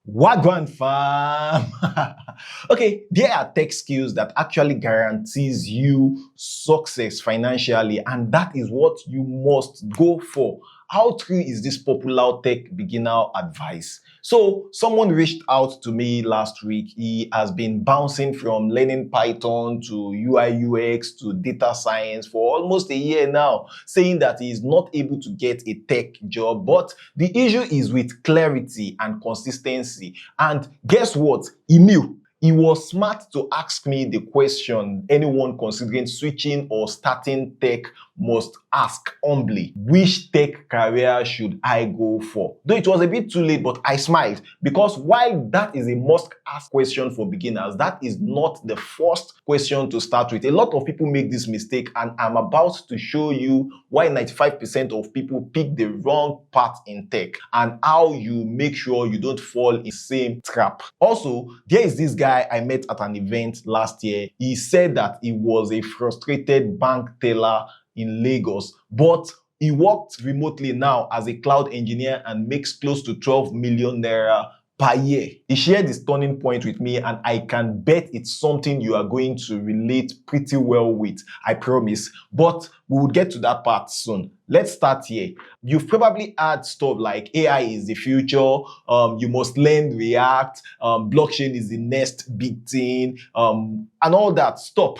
Wagwan fam. Okay, there are tech skills that actually guarantees you success financially, and that is what you must go for. How true is this popular tech beginner advice? So someone reached out to me last week. He has been bouncing from learning Python to UI UX to data science for almost a year now, saying that he is not able to get a tech job. But the issue is with clarity and consistency. And guess what? He knew. He was smart to ask me the question anyone considering switching or starting tech must ask humbly. Which tech career should I go for? Though it was a bit too late, but I smiled because while that is a must-ask question for beginners, that is not the first question to start with. A lot of people make this mistake, and I'm about to show you why 95% of people pick the wrong path in tech and how you make sure you don't fall in the same trap. Also, there is this guy I met at an event last year. He said that he was a frustrated bank teller in Lagos, but he worked remotely now as a cloud engineer and makes close to 12 million naira per year. He shared his turning point with me, and I can bet it's something you are going to relate pretty well with, I promise. But we will get to that part soon. Let's start here. You've probably heard stuff like AI is the future, you must learn React, blockchain is the next big thing, and all that. Stop.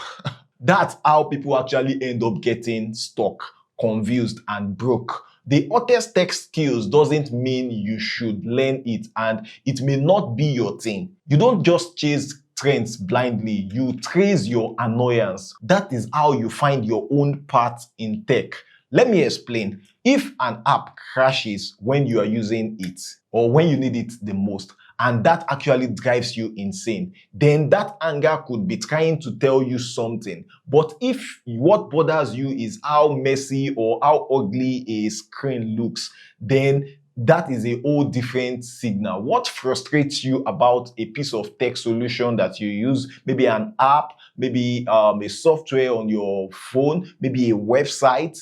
That's how people actually end up getting stuck, confused, and broke. The hottest tech skills doesn't mean you should learn it, and it may not be your thing. You don't just chase trends blindly, you trace your annoyance. That is how you find your own path in tech. Let me explain. If an app crashes when you are using it or when you need it the most, and that actually drives you insane, then that anger could be trying to tell you something. But if what bothers you is how messy or how ugly a screen looks, then that is a whole different signal. What frustrates you about a piece of tech solution that you use, maybe an app, maybe a software on your phone, maybe a website,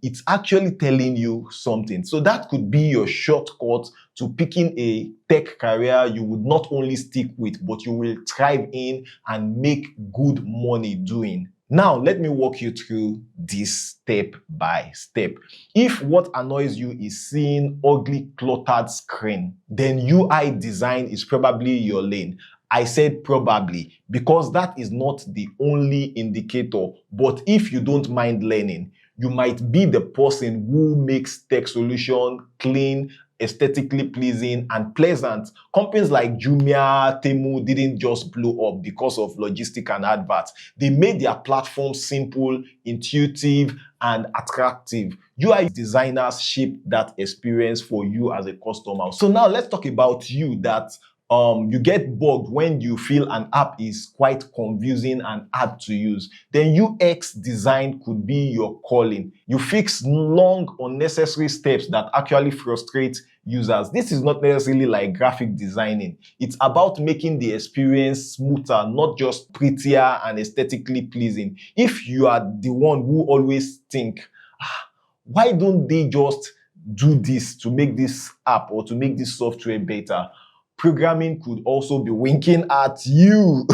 it's actually telling you something. So that could be your shortcut to picking a tech career you would not only stick with, but you will thrive in and make good money doing. Now, let me walk you through this step by step. If what annoys you is seeing ugly cluttered screen, then UI design is probably your lane. I said probably because that is not the only indicator, but if you don't mind learning, you might be the person who makes tech solution clean, aesthetically pleasing, and pleasant. Companies like Jumia, Temu didn't just blow up because of logistic and adverts. They made their platform simple, intuitive, and attractive. UI designers shape that experience for you as a customer. So now let's talk about you that you get bugged when you feel an app is quite confusing and hard to use. Then UX design could be your calling. You fix long, unnecessary steps that actually frustrate users. This is not necessarily like graphic designing. It's about making the experience smoother, not just prettier and aesthetically pleasing. If you are the one who always think, why don't they just do this to make this app or to make this software better? Programming could also be winking at you.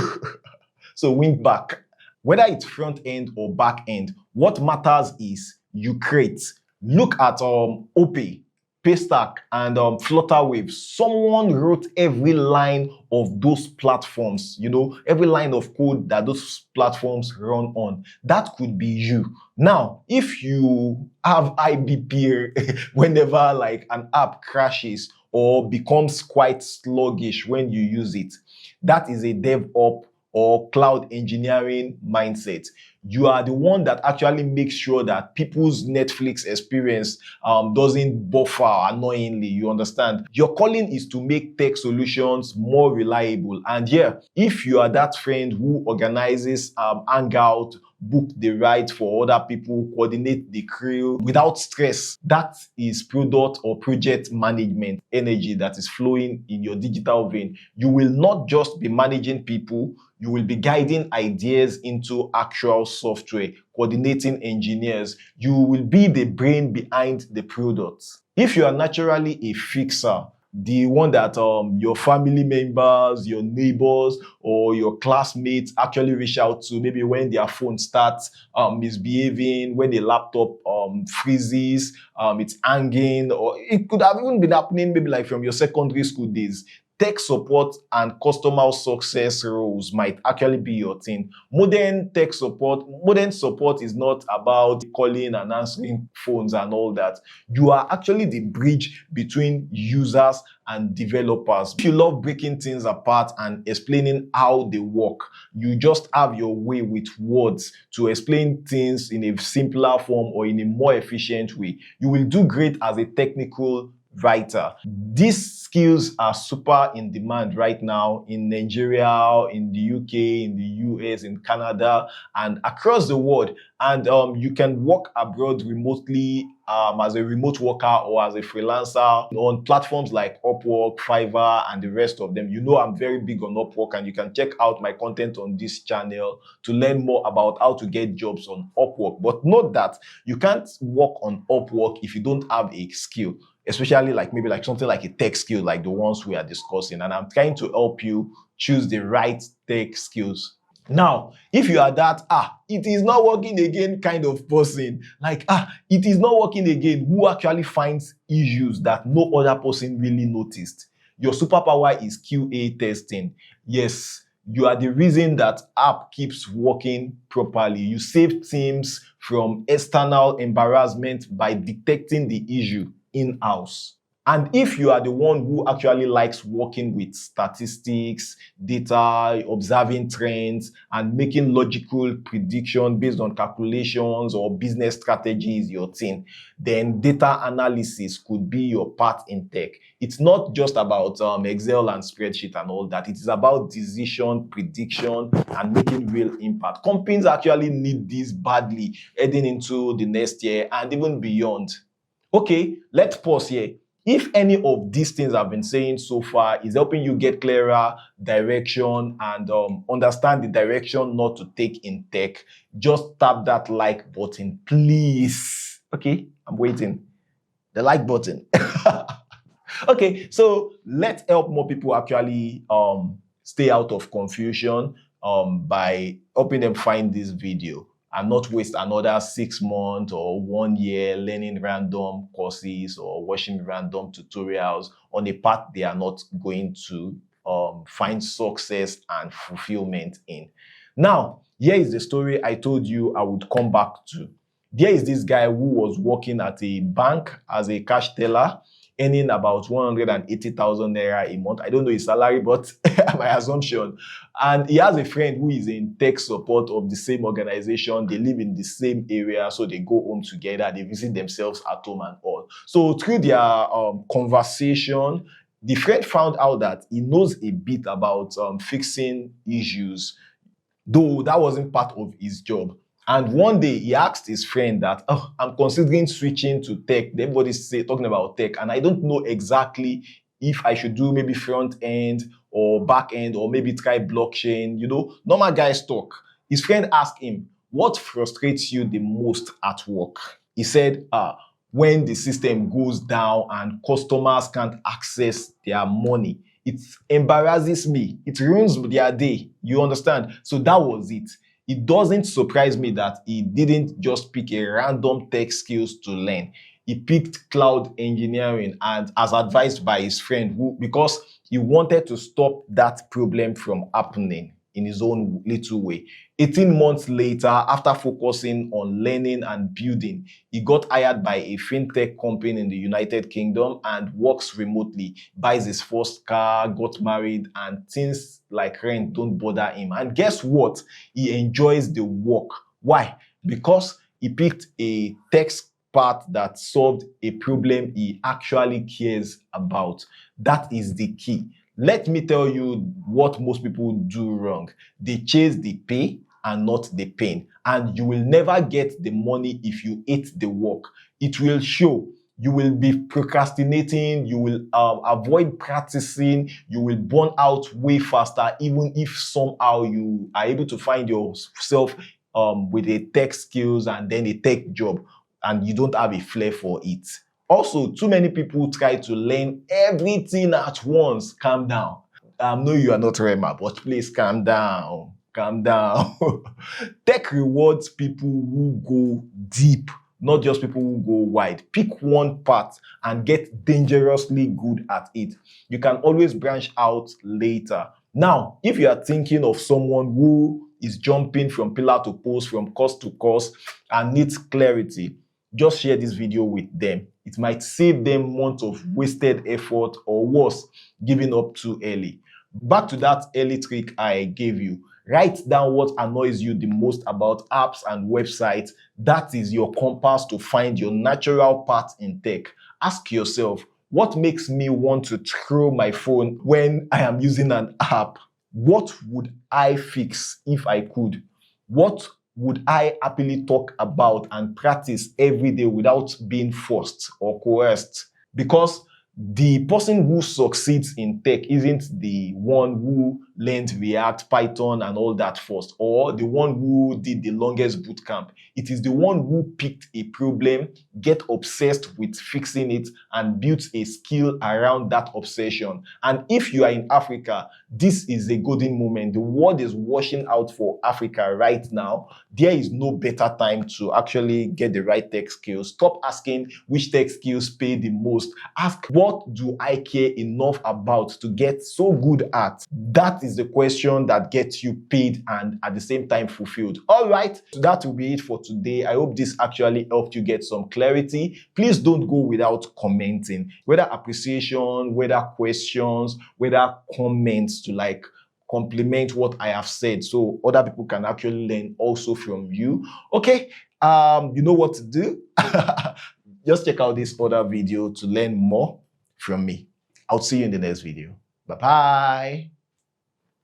So wink back. Whether it's front end or back end, what matters is you create. Look at OP, Paystack, and Flutterwave. Someone wrote every line of those platforms, every line of code that those platforms run on. That could be you. Now, if you have IBP whenever like an app crashes or becomes quite sluggish when you use it, that is a DevOps or cloud engineering mindset. You are the one that actually makes sure that people's Netflix experience doesn't buffer annoyingly, you understand? Your calling is to make tech solutions more reliable. And yeah, if you are that friend who organizes Hangout, book the ride for other people, coordinate the crew without stress, that is product or project management energy that is flowing in your digital vein. You will not just be managing people, you will be guiding ideas into actual software, coordinating engineers. You will be the brain behind the product. If you are naturally a fixer, the one that your family members, your neighbors, or your classmates actually reach out to, maybe when their phone starts misbehaving, when the laptop freezes, it's hanging, or it could have even been happening maybe like from your secondary school days. Tech support and customer success roles might actually be your thing. Modern support is not about calling and answering phones and all that. You are actually the bridge between users and developers. If you love breaking things apart and explaining how they work, you just have your way with words to explain things in a simpler form or in a more efficient way, you will do great as a technical writer. These skills are super in demand right now in Nigeria, in the UK, in the US, in Canada, and across the world. And you can work abroad remotely as a remote worker or as a freelancer on platforms like Upwork, Fiverr, and the rest of them. You know I'm very big on Upwork, and you can check out my content on this channel to learn more about how to get jobs on Upwork. But note that you can't work on Upwork if you don't have a skill, especially like maybe like something like a tech skill like the ones we are discussing. And I'm trying to help you choose the right tech skills. Now, if you are that, it is not working again kind of person, like, it is not working again, who actually finds issues that no other person really noticed, your superpower is QA testing. Yes, you are the reason that app keeps working properly. You save teams from external embarrassment by detecting the issue in-house. And if you are the one who actually likes working with statistics, data, observing trends, and making logical prediction based on calculations or business strategies, your thing, then data analysis could be your part in tech. It's not just about Excel and spreadsheet and all that. It is about decision, prediction, and making real impact. Companies actually need this badly heading into the next year and even beyond. Okay, let's pause here. If any of these things I've been saying so far is helping you get clearer direction and understand the direction not to take in tech, just tap that like button, please. Okay, I'm waiting. The like button. Okay, so let's help more people actually stay out of confusion by helping them find this video and not waste another 6 months or 1 year learning random courses or watching random tutorials on a path they are not going to find success and fulfillment in. Now, here is the story I told you I would come back to. There is this guy who was working at a bank as a cash teller, earning about 180,000 naira a month. I don't know his salary, but my assumption. And he has a friend who is in tech support of the same organization. They live in the same area, so they go home together. They visit themselves at home and all. So through their conversation, the friend found out that he knows a bit about fixing issues, though that wasn't part of his job. And one day he asked his friend that, I'm considering switching to tech. Everybody's talking about tech, and I don't know exactly if I should do maybe front end or back end or maybe try blockchain, normal guys talk. His friend asked him, what frustrates you the most at work? He said, when the system goes down and customers can't access their money. It embarrasses me. It ruins their day. You understand? So that was it. It doesn't surprise me that he didn't just pick a random tech skills to learn. He picked cloud engineering and as advised by his friend because he wanted to stop that problem from happening in his own little way. 18 months later, after focusing on learning and building, he got hired by a fintech company in the United Kingdom and works remotely, buys his first car, got married, and things like rent don't bother him. And guess what? He enjoys the work. Why? Because he picked a tech part that solved a problem he actually cares about. That is the key. Let me tell you what most people do wrong. They chase the pay and not the pain. And you will never get the money if you hate the work. It will show. You will be procrastinating. You will avoid practicing. You will burn out way faster, even if somehow you are able to find yourself with a tech skills and then a tech job and you don't have a flair for it. Also, too many people try to learn everything at once. Calm down. I know you are not Rema, but please calm down. Calm down. Tech rewards people who go deep, not just people who go wide. Pick one part and get dangerously good at it. You can always branch out later. Now, if you are thinking of someone who is jumping from pillar to post, from course to course, and needs clarity, just share this video with them. It might save them months of wasted effort, or worse, giving up too early. Back to that early trick I gave you. Write down what annoys you the most about apps and websites. That is your compass to find your natural path in tech. Ask yourself, what makes me want to throw my phone when I am using an app? What would I fix if I could? What would I happily talk about and practice every day without being forced or coerced? Because the person who succeeds in tech isn't the one who learned React, Python, and all that first, or the one who did the longest bootcamp. It is the one who picked a problem, get obsessed with fixing it, and built a skill around that obsession. And if you are in Africa, this is a golden moment. The world is washing out for Africa right now. There is no better time to actually get the right tech skills. Stop asking which tech skills pay the most. Ask, what do I care enough about to get so good at? That is the question that gets you paid and at the same time fulfilled. All right, so that will be it for today. I hope this actually helped you get some clarity. Please don't go without commenting, whether appreciation, whether questions, whether comments to like complement what I have said, so other people can actually learn also from you. Okay, you know what to do. Just check out this other video to learn more from me. I'll see you in the next video. Bye bye.